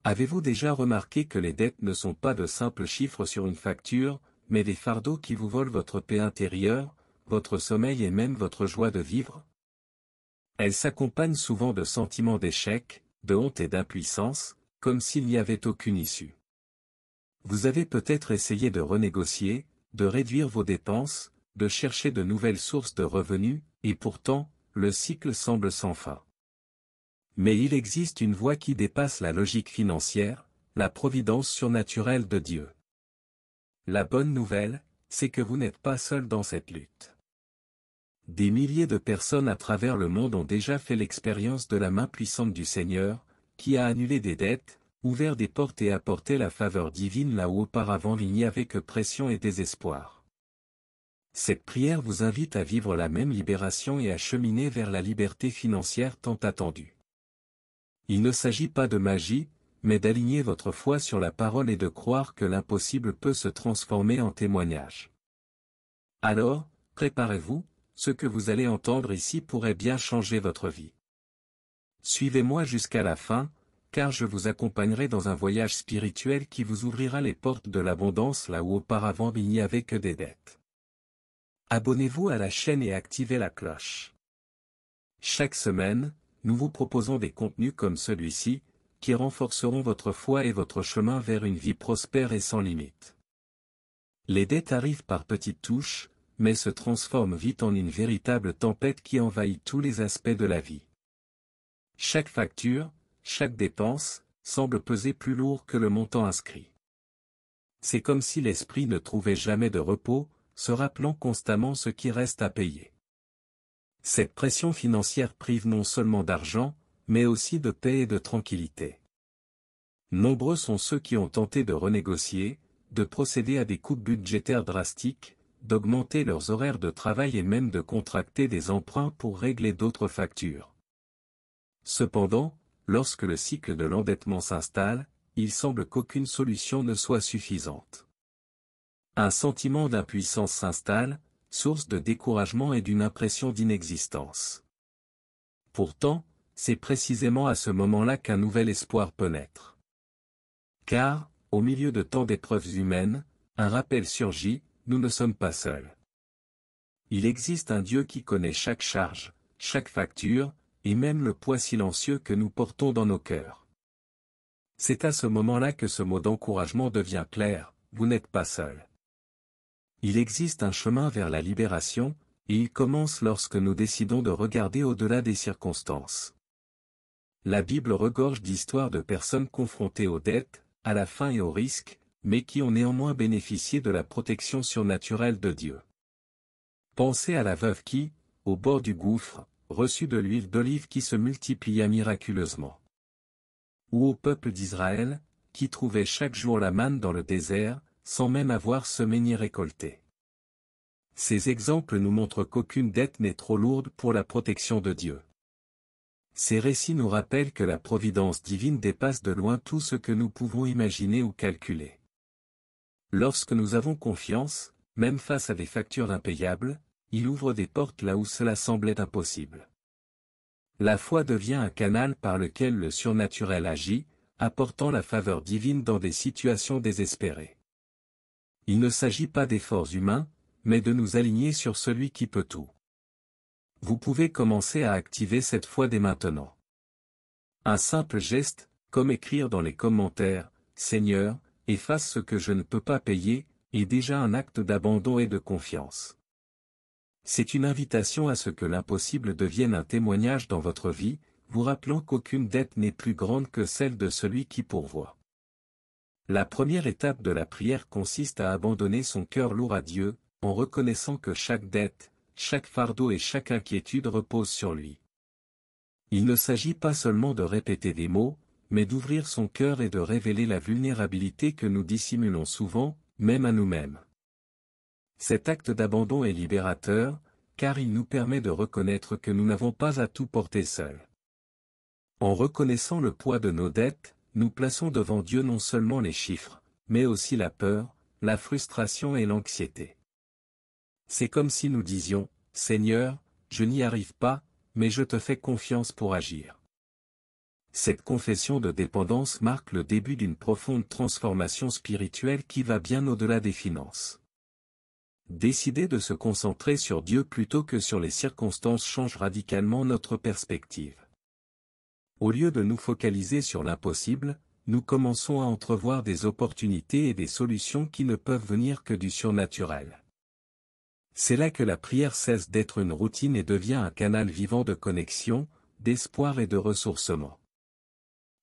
Avez-vous déjà remarqué que les dettes ne sont pas de simples chiffres sur une facture, mais des fardeaux qui vous volent votre paix intérieure, votre sommeil et même votre joie de vivre? Elles s'accompagnent souvent de sentiments d'échec, de honte et d'impuissance, comme s'il n'y avait aucune issue. Vous avez peut-être essayé de renégocier, de réduire vos dépenses, de chercher de nouvelles sources de revenus, et pourtant, le cycle semble sans fin. Mais il existe une voie qui dépasse la logique financière, la providence surnaturelle de Dieu. La bonne nouvelle, c'est que vous n'êtes pas seul dans cette lutte. Des milliers de personnes à travers le monde ont déjà fait l'expérience de la main puissante du Seigneur, qui a annulé des dettes, ouvert des portes et apporté la faveur divine là où auparavant il n'y avait que pression et désespoir. Cette prière vous invite à vivre la même libération et à cheminer vers la liberté financière tant attendue. Il ne s'agit pas de magie, mais d'aligner votre foi sur la parole et de croire que l'impossible peut se transformer en témoignage. Alors, préparez-vous, ce que vous allez entendre ici pourrait bien changer votre vie. Suivez-moi jusqu'à la fin, car je vous accompagnerai dans un voyage spirituel qui vous ouvrira les portes de l'abondance là où auparavant il n'y avait que des dettes. Abonnez-vous à la chaîne et activez la cloche. Chaque semaine, nous vous proposons des contenus comme celui-ci, qui renforceront votre foi et votre chemin vers une vie prospère et sans limite. Les dettes arrivent par petites touches, mais se transforment vite en une véritable tempête qui envahit tous les aspects de la vie. Chaque facture, chaque dépense, semble peser plus lourd que le montant inscrit. C'est comme si l'esprit ne trouvait jamais de repos, se rappelant constamment ce qui reste à payer. Cette pression financière prive non seulement d'argent, mais aussi de paix et de tranquillité. Nombreux sont ceux qui ont tenté de renégocier, de procéder à des coupes budgétaires drastiques, d'augmenter leurs horaires de travail et même de contracter des emprunts pour régler d'autres factures. Cependant, lorsque le cycle de l'endettement s'installe, il semble qu'aucune solution ne soit suffisante. Un sentiment d'impuissance s'installe, source de découragement et d'une impression d'inexistence. Pourtant, c'est précisément à ce moment-là qu'un nouvel espoir peut naître. Car, au milieu de tant d'épreuves humaines, un rappel surgit, nous ne sommes pas seuls. Il existe un Dieu qui connaît chaque charge, chaque facture, et même le poids silencieux que nous portons dans nos cœurs. C'est à ce moment-là que ce mot d'encouragement devient clair, vous n'êtes pas seul. Il existe un chemin vers la libération, et il commence lorsque nous décidons de regarder au-delà des circonstances. La Bible regorge d'histoires de personnes confrontées aux dettes, à la faim et au risque, mais qui ont néanmoins bénéficié de la protection surnaturelle de Dieu. Pensez à la veuve qui, au bord du gouffre, reçut de l'huile d'olive qui se multiplia miraculeusement. Ou au peuple d'Israël, qui trouvait chaque jour la manne dans le désert, sans même avoir semé ni récolté. Ces exemples nous montrent qu'aucune dette n'est trop lourde pour la protection de Dieu. Ces récits nous rappellent que la providence divine dépasse de loin tout ce que nous pouvons imaginer ou calculer. Lorsque nous avons confiance, même face à des factures impayables, il ouvre des portes là où cela semblait impossible. La foi devient un canal par lequel le surnaturel agit, apportant la faveur divine dans des situations désespérées. Il ne s'agit pas d'efforts humains, mais de nous aligner sur celui qui peut tout. Vous pouvez commencer à activer cette foi dès maintenant. Un simple geste, comme écrire dans les commentaires, « Seigneur, efface ce que je ne peux pas payer », est déjà un acte d'abandon et de confiance. C'est une invitation à ce que l'impossible devienne un témoignage dans votre vie, vous rappelant qu'aucune dette n'est plus grande que celle de celui qui pourvoit. La première étape de la prière consiste à abandonner son cœur lourd à Dieu, en reconnaissant que chaque dette, chaque fardeau et chaque inquiétude reposent sur lui. Il ne s'agit pas seulement de répéter des mots, mais d'ouvrir son cœur et de révéler la vulnérabilité que nous dissimulons souvent, même à nous-mêmes. Cet acte d'abandon est libérateur, car il nous permet de reconnaître que nous n'avons pas à tout porter seuls. En reconnaissant le poids de nos dettes, nous plaçons devant Dieu non seulement les chiffres, mais aussi la peur, la frustration et l'anxiété. C'est comme si nous disions, « Seigneur, je n'y arrive pas, mais je te fais confiance pour agir. » Cette confession de dépendance marque le début d'une profonde transformation spirituelle qui va bien au-delà des finances. Décider de se concentrer sur Dieu plutôt que sur les circonstances change radicalement notre perspective. Au lieu de nous focaliser sur l'impossible, nous commençons à entrevoir des opportunités et des solutions qui ne peuvent venir que du surnaturel. C'est là que la prière cesse d'être une routine et devient un canal vivant de connexion, d'espoir et de ressourcement.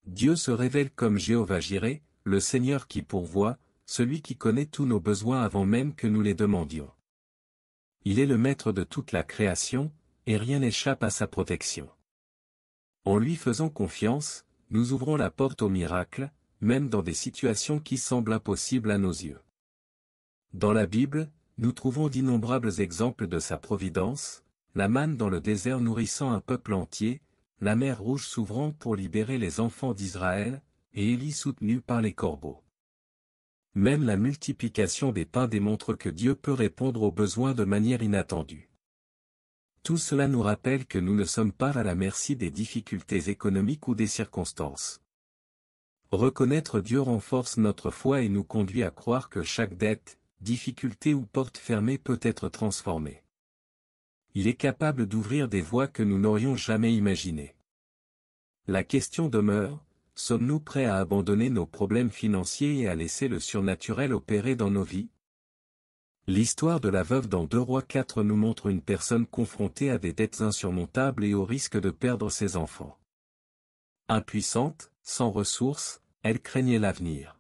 Dieu se révèle comme Jéhovah-Jireh, le Seigneur qui pourvoit, celui qui connaît tous nos besoins avant même que nous les demandions. Il est le maître de toute la création, et rien n'échappe à sa protection. En lui faisant confiance, nous ouvrons la porte au miracle, même dans des situations qui semblent impossibles à nos yeux. Dans la Bible, nous trouvons d'innombrables exemples de sa providence, la manne dans le désert nourrissant un peuple entier, la mer Rouge s'ouvrant pour libérer les enfants d'Israël, et Élie soutenu par les corbeaux. Même la multiplication des pains démontre que Dieu peut répondre aux besoins de manière inattendue. Tout cela nous rappelle que nous ne sommes pas à la merci des difficultés économiques ou des circonstances. Reconnaître Dieu renforce notre foi et nous conduit à croire que chaque dette, difficulté ou porte fermée peut être transformée. Il est capable d'ouvrir des voies que nous n'aurions jamais imaginées. La question demeure, sommes-nous prêts à abandonner nos problèmes financiers et à laisser le surnaturel opérer dans nos vies? L'histoire de la veuve dans 2 Rois 4 nous montre une personne confrontée à des dettes insurmontables et au risque de perdre ses enfants. Impuissante, sans ressources, elle craignait l'avenir.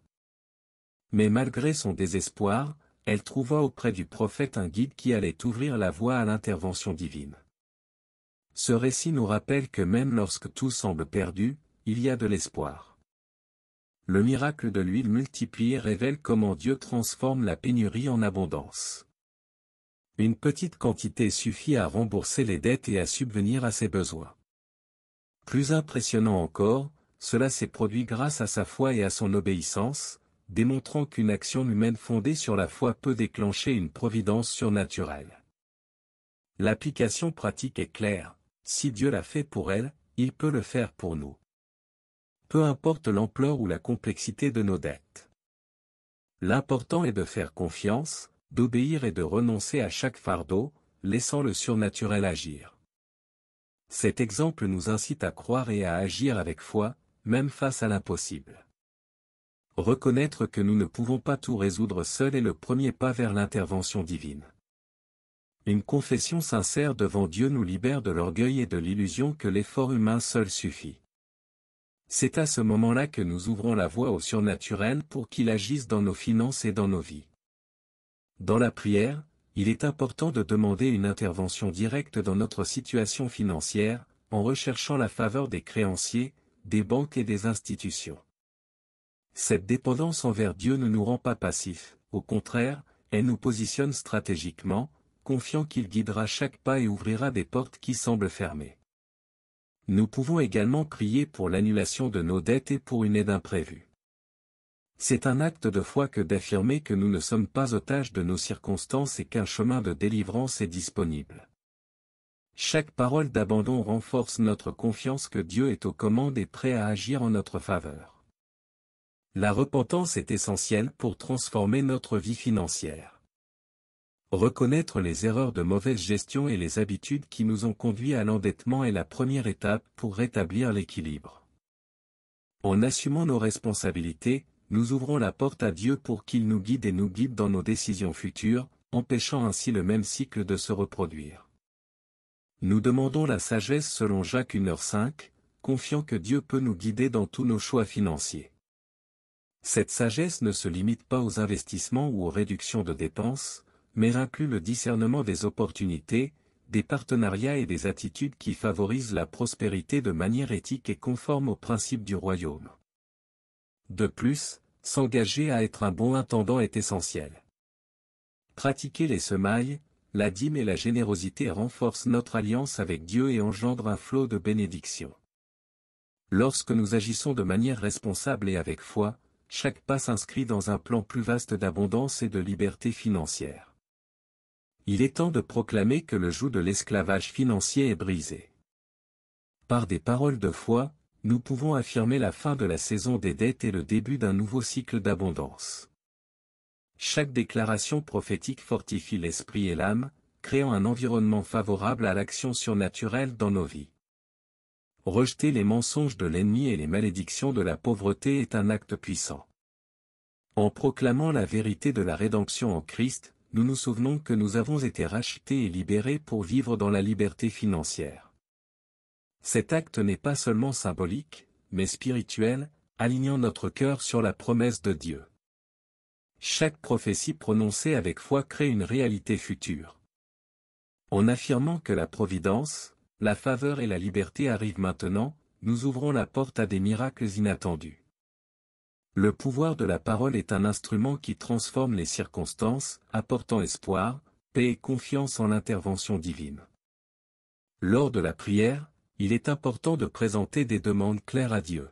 Mais malgré son désespoir, elle trouva auprès du prophète un guide qui allait ouvrir la voie à l'intervention divine. Ce récit nous rappelle que même lorsque tout semble perdu, il y a de l'espoir. Le miracle de l'huile multipliée révèle comment Dieu transforme la pénurie en abondance. Une petite quantité suffit à rembourser les dettes et à subvenir à ses besoins. Plus impressionnant encore, cela s'est produit grâce à sa foi et à son obéissance, démontrant qu'une action humaine fondée sur la foi peut déclencher une providence surnaturelle. L'application pratique est claire, si Dieu l'a fait pour elle, il peut le faire pour nous. Peu importe l'ampleur ou la complexité de nos dettes. L'important est de faire confiance, d'obéir et de renoncer à chaque fardeau, laissant le surnaturel agir. Cet exemple nous incite à croire et à agir avec foi, même face à l'impossible. Reconnaître que nous ne pouvons pas tout résoudre seuls est le premier pas vers l'intervention divine. Une confession sincère devant Dieu nous libère de l'orgueil et de l'illusion que l'effort humain seul suffit. C'est à ce moment-là que nous ouvrons la voie au surnaturel pour qu'il agisse dans nos finances et dans nos vies. Dans la prière, il est important de demander une intervention directe dans notre situation financière, en recherchant la faveur des créanciers, des banques et des institutions. Cette dépendance envers Dieu ne nous rend pas passifs, au contraire, elle nous positionne stratégiquement, confiant qu'il guidera chaque pas et ouvrira des portes qui semblent fermées. Nous pouvons également prier pour l'annulation de nos dettes et pour une aide imprévue. C'est un acte de foi que d'affirmer que nous ne sommes pas otages de nos circonstances et qu'un chemin de délivrance est disponible. Chaque parole d'abandon renforce notre confiance que Dieu est aux commandes et prêt à agir en notre faveur. La repentance est essentielle pour transformer notre vie financière. Reconnaître les erreurs de mauvaise gestion et les habitudes qui nous ont conduits à l'endettement est la première étape pour rétablir l'équilibre. En assumant nos responsabilités, nous ouvrons la porte à Dieu pour qu'il nous guide et nous guide dans nos décisions futures, empêchant ainsi le même cycle de se reproduire. Nous demandons la sagesse selon Jacques 1h5, confiant que Dieu peut nous guider dans tous nos choix financiers. Cette sagesse ne se limite pas aux investissements ou aux réductions de dépenses, mais inclut le discernement des opportunités, des partenariats et des attitudes qui favorisent la prospérité de manière éthique et conforme aux principes du royaume. De plus, s'engager à être un bon intendant est essentiel. Pratiquer les semailles, la dîme et la générosité renforcent notre alliance avec Dieu et engendrent un flot de bénédictions. Lorsque nous agissons de manière responsable et avec foi, chaque pas s'inscrit dans un plan plus vaste d'abondance et de liberté financière. Il est temps de proclamer que le joug de l'esclavage financier est brisé. Par des paroles de foi, nous pouvons affirmer la fin de la saison des dettes et le début d'un nouveau cycle d'abondance. Chaque déclaration prophétique fortifie l'esprit et l'âme, créant un environnement favorable à l'action surnaturelle dans nos vies. Rejeter les mensonges de l'ennemi et les malédictions de la pauvreté est un acte puissant. En proclamant la vérité de la rédemption en Christ, nous nous souvenons que nous avons été rachetés et libérés pour vivre dans la liberté financière. Cet acte n'est pas seulement symbolique, mais spirituel, alignant notre cœur sur la promesse de Dieu. Chaque prophétie prononcée avec foi crée une réalité future. En affirmant que la providence, la faveur et la liberté arrivent maintenant, nous ouvrons la porte à des miracles inattendus. Le pouvoir de la parole est un instrument qui transforme les circonstances, apportant espoir, paix et confiance en l'intervention divine. Lors de la prière, il est important de présenter des demandes claires à Dieu.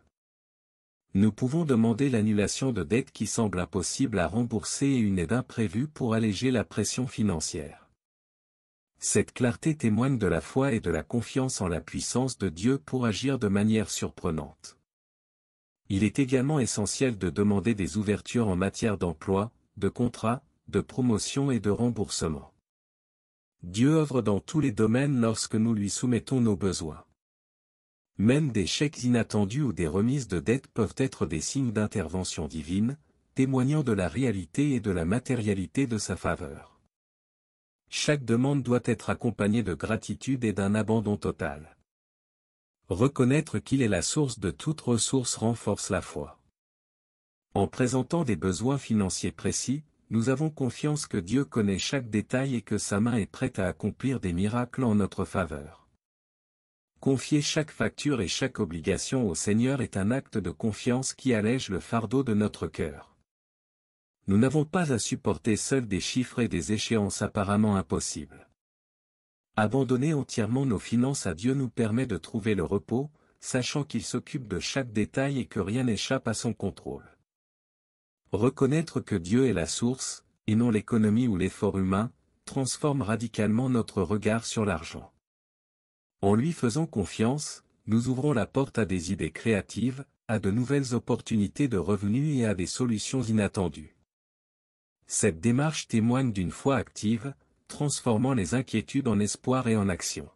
Nous pouvons demander l'annulation de dettes qui semblent impossibles à rembourser et une aide imprévue pour alléger la pression financière. Cette clarté témoigne de la foi et de la confiance en la puissance de Dieu pour agir de manière surprenante. Il est également essentiel de demander des ouvertures en matière d'emploi, de contrat, de promotion et de remboursement. Dieu œuvre dans tous les domaines lorsque nous lui soumettons nos besoins. Même des chèques inattendus ou des remises de dettes peuvent être des signes d'intervention divine, témoignant de la réalité et de la matérialité de sa faveur. Chaque demande doit être accompagnée de gratitude et d'un abandon total. Reconnaître qu'il est la source de toute ressource renforce la foi. En présentant des besoins financiers précis, nous avons confiance que Dieu connaît chaque détail et que sa main est prête à accomplir des miracles en notre faveur. Confier chaque facture et chaque obligation au Seigneur est un acte de confiance qui allège le fardeau de notre cœur. Nous n'avons pas à supporter seuls des chiffres et des échéances apparemment impossibles. Abandonner entièrement nos finances à Dieu nous permet de trouver le repos, sachant qu'il s'occupe de chaque détail et que rien n'échappe à son contrôle. Reconnaître que Dieu est la source, et non l'économie ou l'effort humain, transforme radicalement notre regard sur l'argent. En lui faisant confiance, nous ouvrons la porte à des idées créatives, à de nouvelles opportunités de revenus et à des solutions inattendues. Cette démarche témoigne d'une foi active, transformant les inquiétudes en espoir et en action.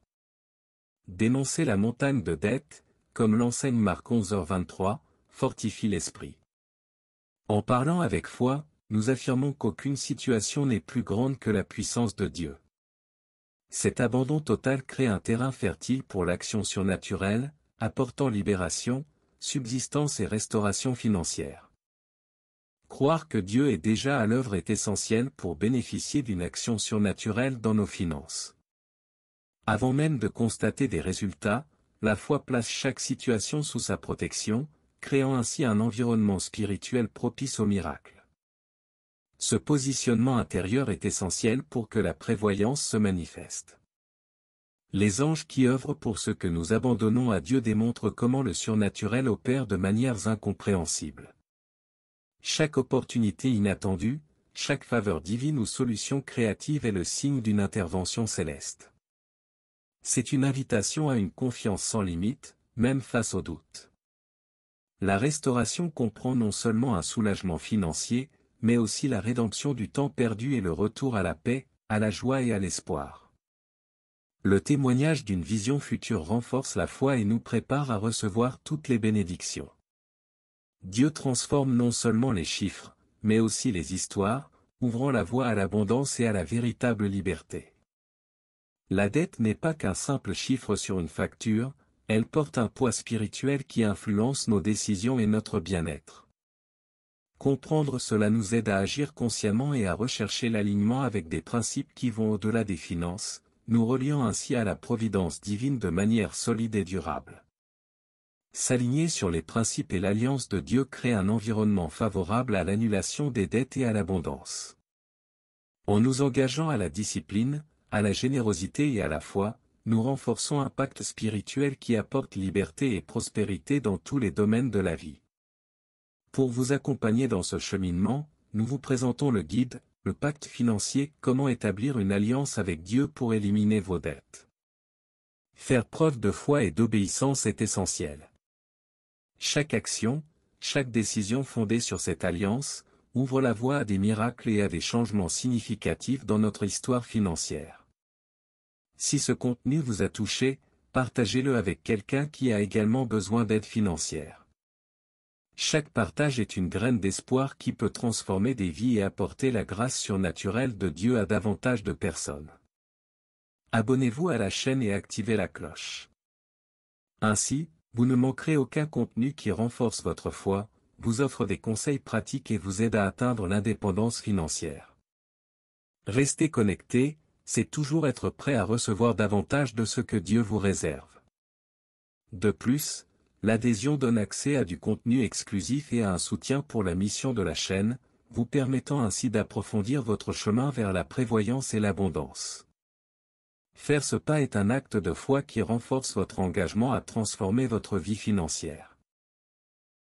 Dénoncer la montagne de dettes, comme l'enseigne Marc 11h23, fortifie l'esprit. En parlant avec foi, nous affirmons qu'aucune situation n'est plus grande que la puissance de Dieu. Cet abandon total crée un terrain fertile pour l'action surnaturelle, apportant libération, subsistance et restauration financière. Croire que Dieu est déjà à l'œuvre est essentiel pour bénéficier d'une action surnaturelle dans nos finances. Avant même de constater des résultats, la foi place chaque situation sous sa protection, créant ainsi un environnement spirituel propice aux miracles. Ce positionnement intérieur est essentiel pour que la prévoyance se manifeste. Les anges qui œuvrent pour ce que nous abandonnons à Dieu démontrent comment le surnaturel opère de manières incompréhensibles. Chaque opportunité inattendue, chaque faveur divine ou solution créative est le signe d'une intervention céleste. C'est une invitation à une confiance sans limite, même face aux doutes. La restauration comprend non seulement un soulagement financier, mais aussi la rédemption du temps perdu et le retour à la paix, à la joie et à l'espoir. Le témoignage d'une vision future renforce la foi et nous prépare à recevoir toutes les bénédictions. Dieu transforme non seulement les chiffres, mais aussi les histoires, ouvrant la voie à l'abondance et à la véritable liberté. La dette n'est pas qu'un simple chiffre sur une facture, elle porte un poids spirituel qui influence nos décisions et notre bien-être. Comprendre cela nous aide à agir consciemment et à rechercher l'alignement avec des principes qui vont au-delà des finances, nous reliant ainsi à la providence divine de manière solide et durable. S'aligner sur les principes et l'alliance de Dieu crée un environnement favorable à l'annulation des dettes et à l'abondance. En nous engageant à la discipline, à la générosité et à la foi, nous renforçons un pacte spirituel qui apporte liberté et prospérité dans tous les domaines de la vie. Pour vous accompagner dans ce cheminement, nous vous présentons le guide, le pacte financier, comment établir une alliance avec Dieu pour éliminer vos dettes. Faire preuve de foi et d'obéissance est essentiel. Chaque action, chaque décision fondée sur cette alliance, ouvre la voie à des miracles et à des changements significatifs dans notre histoire financière. Si ce contenu vous a touché, partagez-le avec quelqu'un qui a également besoin d'aide financière. Chaque partage est une graine d'espoir qui peut transformer des vies et apporter la grâce surnaturelle de Dieu à davantage de personnes. Abonnez-vous à la chaîne et activez la cloche. Ainsi, vous ne manquerez aucun contenu qui renforce votre foi, vous offre des conseils pratiques et vous aide à atteindre l'indépendance financière. Restez connectés, c'est toujours être prêt à recevoir davantage de ce que Dieu vous réserve. De plus, l'adhésion donne accès à du contenu exclusif et à un soutien pour la mission de la chaîne, vous permettant ainsi d'approfondir votre chemin vers la prévoyance et l'abondance. Faire ce pas est un acte de foi qui renforce votre engagement à transformer votre vie financière.